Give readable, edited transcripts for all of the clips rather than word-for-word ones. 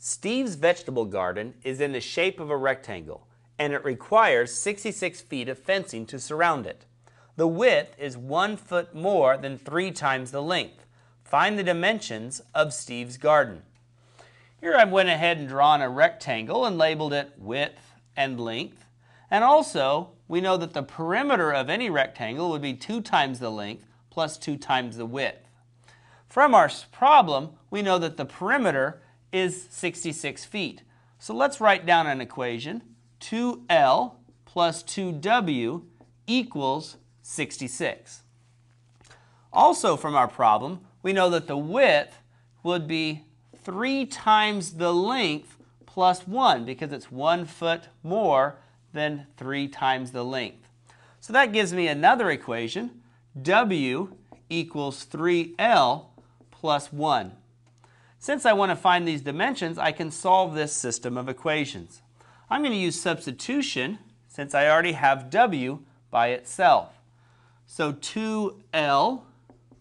Steve's vegetable garden is in the shape of a rectangle, and it requires 66 feet of fencing to surround it. The width is 1 foot more than 3 times the length. Find the dimensions of Steve's garden. Here I went ahead and drawn a rectangle and labeled it width and length. And also, we know that the perimeter of any rectangle would be 2 times the length plus 2 times the width. From our problem, we know that the perimeter is 66 feet. So let's write down an equation. 2L plus 2W equals 66. Also from our problem, we know that the width would be 3 times the length plus 1 because it's 1 foot more than 3 times the length. So that gives me another equation. W equals 3L plus 1. Since I want to find these dimensions, I can solve this system of equations. I'm going to use substitution since I already have W by itself. So 2L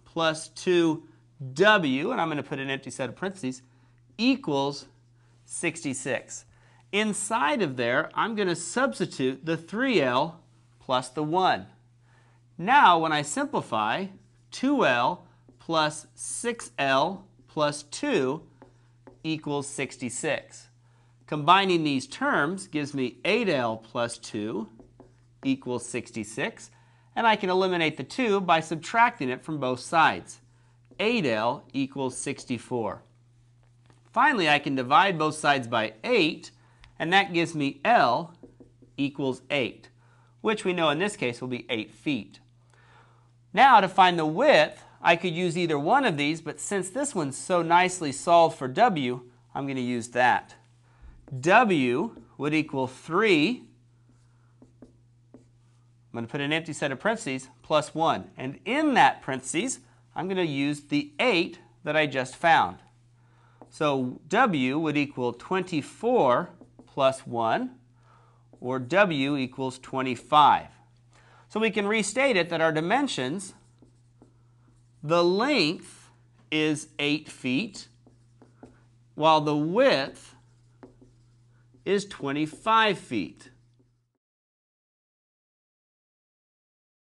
plus 2W, and I'm going to put an empty set of parentheses, equals 66. Inside of there, I'm going to substitute the 3L plus the 1. Now, when I simplify, 2L plus 6L plus 2 equals 66. Combining these terms gives me 8L plus 2 equals 66, and I can eliminate the 2 by subtracting it from both sides. 8L equals 64. Finally, I can divide both sides by 8, and that gives me L equals 8, which we know in this case will be 8 feet. Now, to find the width, I could use either one of these, but since this one's so nicely solved for W, I'm going to use that. W would equal 3, I'm going to put an empty set of parentheses, plus 1. And in that parentheses, I'm going to use the 8 that I just found. So W would equal 24 plus 1, or W equals 25. So we can restate it that our dimensions, the length is 8 feet, while the width is 25 feet.